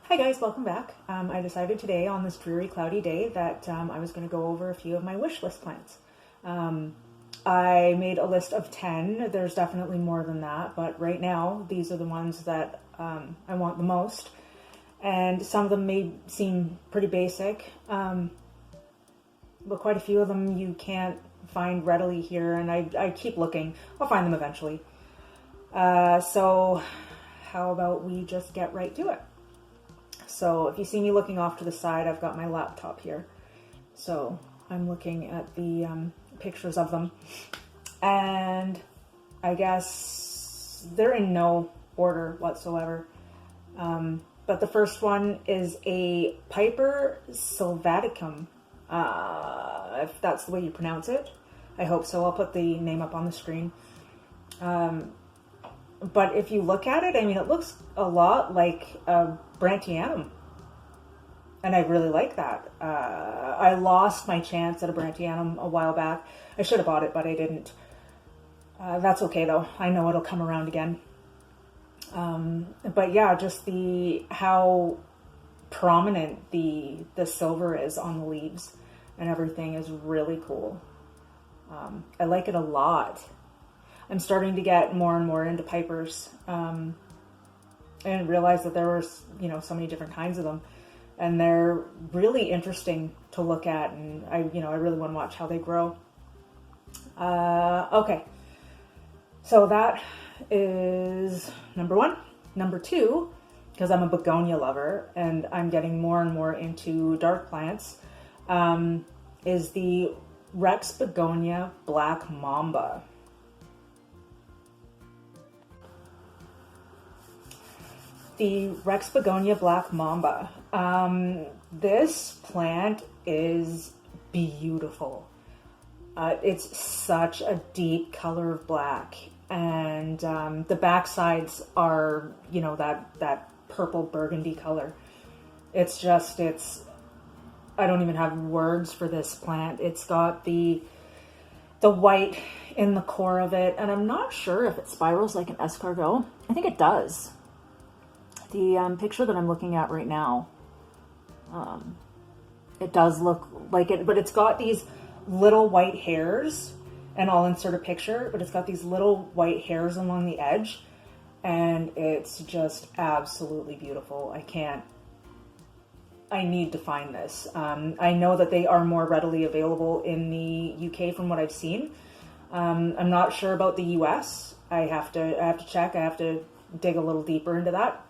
Hi guys, welcome back. I decided today on this dreary cloudy day that I was going to go over a few of my wish list plants. I made a list of 10. There's definitely more than that, but right now these are the ones that I want the most. And some of them may seem pretty basic, but quite a few of them you can't find readily here, and I keep looking. I'll find them eventually. So how about we just get right to it? So if you see me looking off to the side, I've got my laptop here. So I'm looking at the pictures of them. And I guess they're in no order whatsoever. But the first one is a Piper Sylvaticum, if that's the way you pronounce it. I hope so. I'll put the name up on the screen. But if you look at it, I mean, it looks a lot like a Brantianum. And I really like that. I lost my chance at a Brantianum a while back. I should have bought it, but I didn't. That's okay, though. I know it'll come around again. But yeah, just how prominent the silver is on the leaves and everything is really cool. I like it a lot. I'm starting to get more and more into Pipers, and realize that there were, so many different kinds of them, and they're really interesting to look at, and I really want to watch how they grow. Okay, so that is number one. Number two, because I'm a Begonia lover and I'm getting more and more into dark plants, is the Rex Begonia Black Mamba. The Rex Begonia Black Mamba. This plant is beautiful. It's such a deep color of black, and the back sides are, that purple burgundy color. I don't even have words for this plant. It's got the white in the core of it, and I'm not sure if it spirals like an escargot. I think it does. The picture that I'm looking at right now, it does look like it, but it's got these little white hairs, and I'll insert a picture, but it's got these little white hairs along the edge, and it's just absolutely beautiful. I need to find this. I know that they are more readily available in the UK from what I've seen. I'm not sure about the US. I have to check. I have to dig a little deeper into that.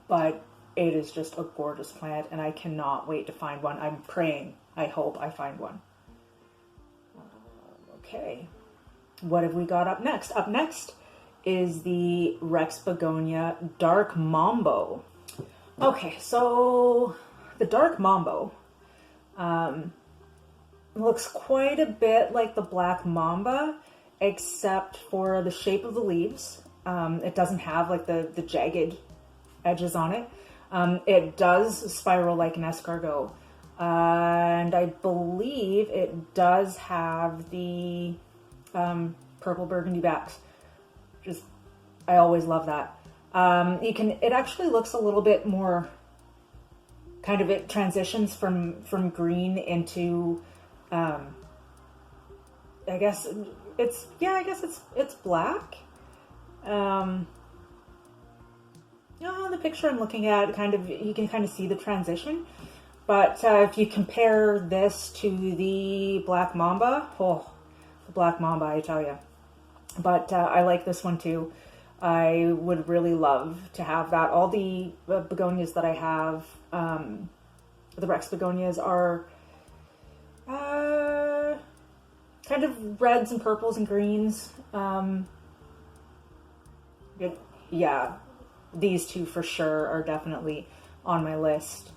But it is just a gorgeous plant, and I cannot wait to find one. I'm praying. I hope I find one. Okay. What have we got up next? Up next is the Rex Begonia Dark Mambo. Okay, so the Dark Mambo looks quite a bit like the Black Mamba, except for the shape of the leaves. It doesn't have like the jagged edges on it. It does spiral like an escargot, and I believe it does have the purple burgundy backs. I always love that. It actually looks a little bit more it transitions from green into I guess it's black. The picture I'm looking at, you can see the transition. But if you compare this to the Black Mamba, the Black Mamba, I tell you. But I like this one too. I would really love to have that. All the begonias that I have, the Rex Begonias, are kind of reds and purples and greens. These two for sure are definitely on my list,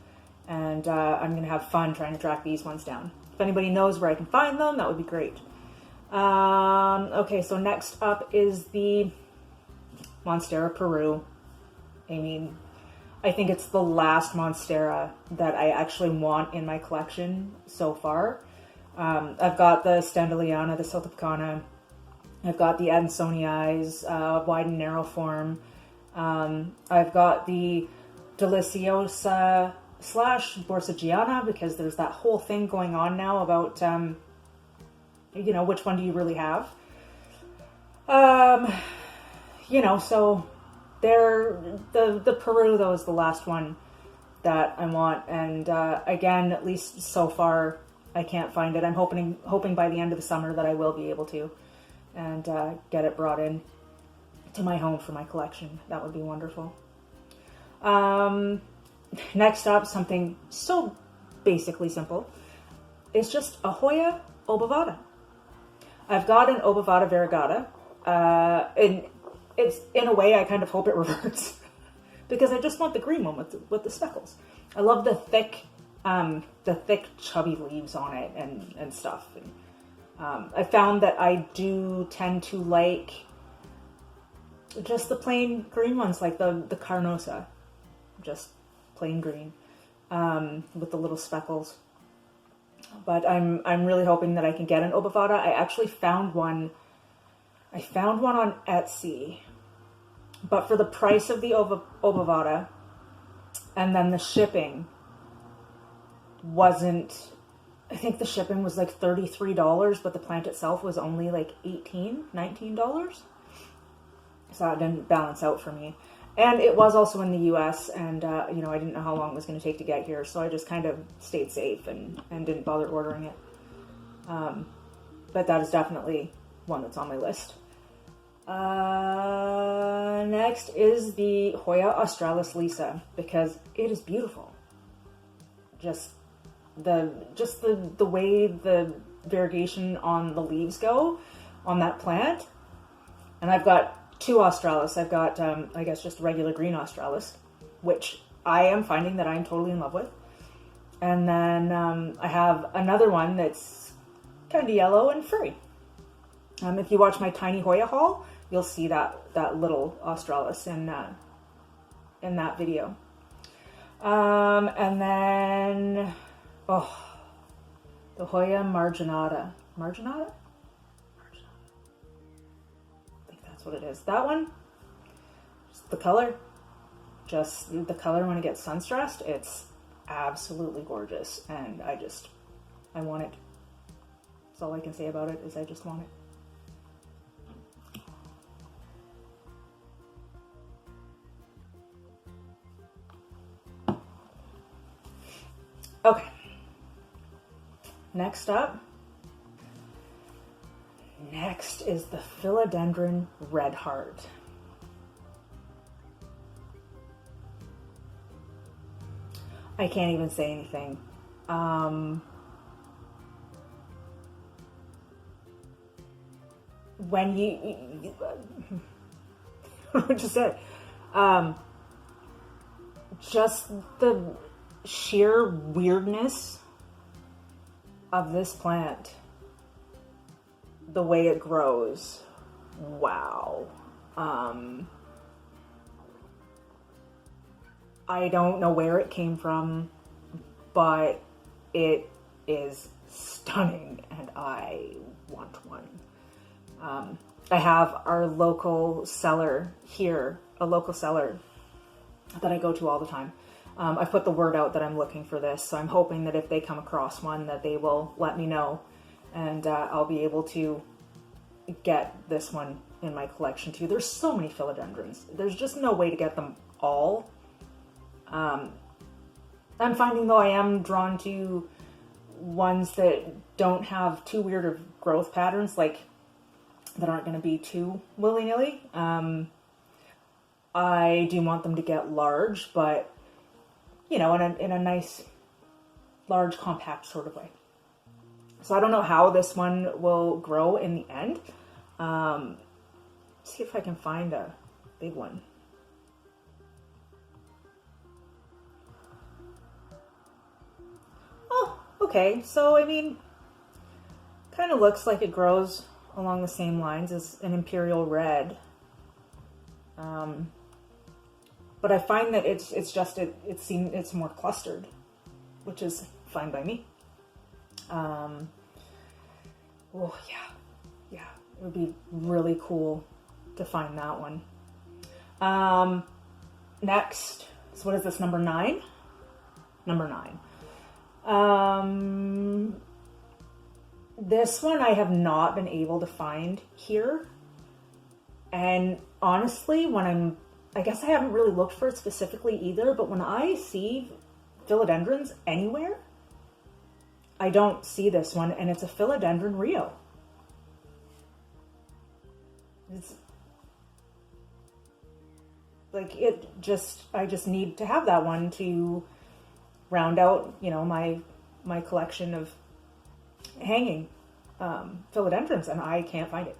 and I'm going to have fun trying to track these ones down. If anybody knows where I can find them, that would be great. Okay, so next up is the Monstera Peru. I think it's the last Monstera that I actually want in my collection so far. I've got the Standeliana, the Sylvaticum. I've got the Adansonii, wide and narrow form. I've got the Deliciosa slash Borsigiana, because there's that whole thing going on now about, which one do you really have? So the Peru, though, is the last one that I want. And again, at least so far, I can't find it. I'm hoping by the end of the summer that I will be able to and get it brought in to my home for my collection. That would be wonderful. Next up, something so basically simple. It's just a Hoya obovata. I've got an obovata variegata. And it's, in a way, I kind of hope it reverts. Because I just want the green one with the speckles. I love the thick chubby leaves on it and stuff. And, I found that I do tend to like just the plain green ones, like the carnosa, just plain green, with the little speckles. But I'm really hoping that I can get an obovata. I actually found one. I found one on Etsy, but for the price of the obovata, and then the shipping wasn't, I think the shipping was like $33, but the plant itself was only like $19. So that didn't balance out for me. And it was also in the US, and I didn't know how long it was going to take to get here, so I just kind of stayed safe and didn't bother ordering it. But that is definitely one that's on my list. Next is the Hoya Australis Lisa, because it is beautiful. Just the way the variegation on the leaves go on that plant. And I've got two Australis. I've got, I guess, just regular green Australis, which I am finding that I'm totally in love with. And then I have another one that's kind of yellow and furry. If you watch my Tiny Hoya haul, you'll see that little Australis in that video. And then, the Hoya Marginata. Marginata? That's what it is. That one, just the color when it gets sun stressed, it's absolutely gorgeous, and I want it. That's all I can say about it, is I just want it. Okay. Next is the Philodendron Red Heart. I can't even say anything. When you what to say? Just the sheer weirdness of this plant, the way it grows. Wow. I don't know where it came from, but it is stunning, and I want one. I have our local seller here, a local seller that I go to all the time. I've put the word out that I'm looking for this, so I'm hoping that if they come across one, that they will let me know, and I'll be able to get this one in my collection too. There's so many philodendrons. There's just no way to get them all. I'm finding, though, I am drawn to ones that don't have too weird of growth patterns, like that aren't going to be too willy-nilly. I do want them to get large, but in a nice, large, compact sort of way. So I don't know how this one will grow in the end. See if I can find a big one. Oh, okay. So, kind of looks like it grows along the same lines as an Imperial Red. But I find that it's more clustered, which is fine by me. Yeah, it would be really cool to find that one. Next, So what is this, number 9? Number 9. This one I have not been able to find here. And honestly, I guess I haven't really looked for it specifically either, but when I see philodendrons anywhere, I don't see this one, and it's a Philodendron Rio. It's like I just need to have that one to round out, my collection of hanging philodendrons, and I can't find it.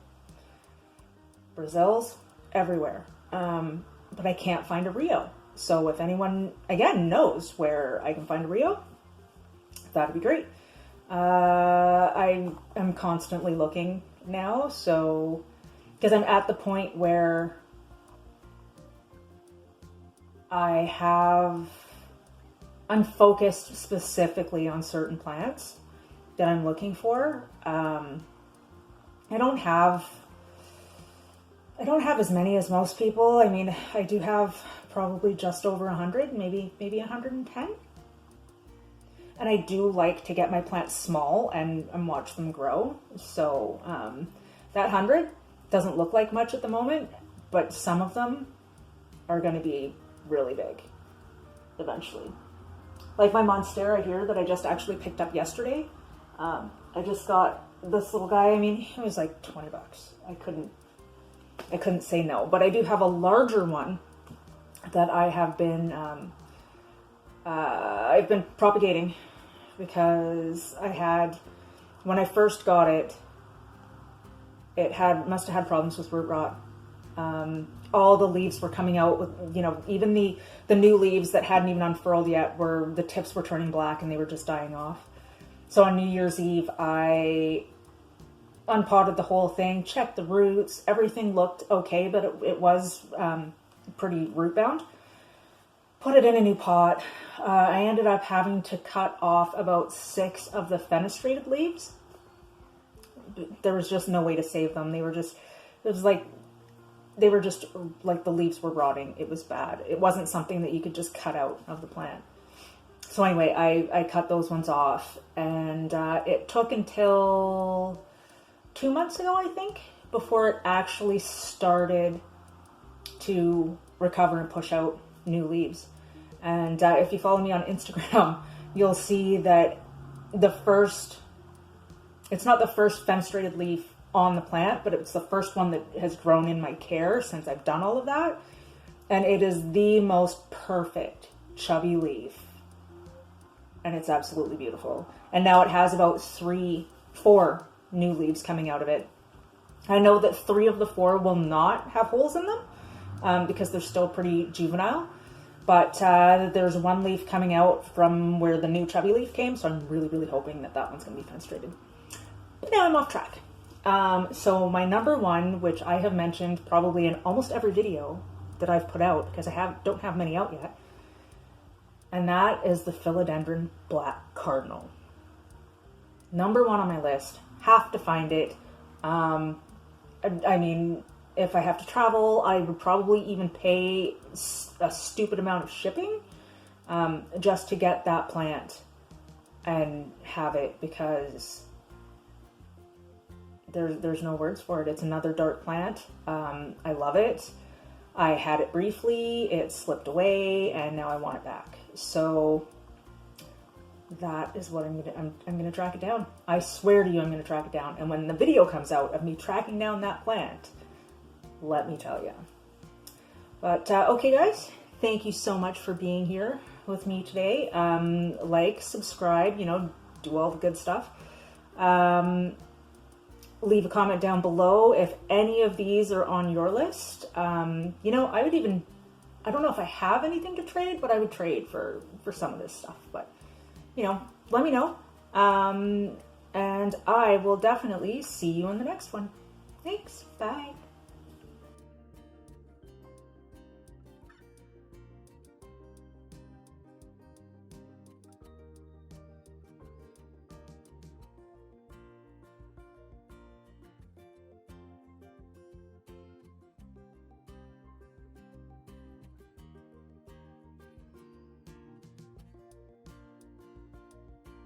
Brazil's everywhere, but I can't find a Rio. So if anyone, again, knows where I can find a Rio, that'd be great. I am constantly looking now, so because I'm at the point where I'm focused specifically on certain plants that I'm looking for. I don't have as many as most people. I mean, I do have probably just over 100, maybe 110. And I do like to get my plants small and watch them grow. So that 100 doesn't look like much at the moment, but some of them are going to be really big eventually. Like my Monstera here that I just actually picked up yesterday. I just got this little guy. I mean, it was like $20. I couldn't say no, but I do have a larger one that I have been I've been propagating because when I first got it must have had problems with root rot. All the leaves were coming out with, even the new leaves that hadn't even unfurled yet the tips were turning black and they were just dying off. So on New Year's Eve, I unpotted the whole thing, checked the roots, everything looked okay, but it was pretty root bound. Put it in a new pot. I ended up having to cut off about 6 of the fenestrated leaves. There was just no way to save them. They were just like the leaves were rotting. It was bad. It wasn't something that you could just cut out of the plant. So anyway, I cut those ones off, and it took until 2 months ago, I think, before it actually started to recover and push out new leaves. And if you follow me on Instagram, you'll see that it's not the first fenestrated leaf on the plant, but it's the first one that has grown in my care since I've done all of that. And it is the most perfect chubby leaf. And it's absolutely beautiful. And now it has about 4 new leaves coming out of it. I know that 3 of the 4 will not have holes in them because they're still pretty juvenile. But there's 1 leaf coming out from where the new chubby leaf came. So I'm really, really hoping that one's going to be fenestrated. But now I'm off track. So my number 1, which I have mentioned probably in almost every video that I've put out, because I don't have many out yet, and that is the Philodendron Black Cardinal. Number 1 on my list. Have to find it. I mean, if I have to travel, I would probably even pay a stupid amount of shipping just to get that plant and have it, because there's no words for it. It's another dark plant. I love it. I had it briefly, it slipped away, and now I want it back. So that is what I'm gonna track it down. I swear to you, I'm gonna track it down. And when the video comes out of me tracking down that plant, let me tell you. But okay, guys, thank you so much for being here with me today. Like, subscribe, do all the good stuff. Leave a comment down below if any of these are on your list. I don't know if I have anything to trade, but I would trade for some of this stuff. But, let me know. And I will definitely see you in the next one. Thanks. Bye.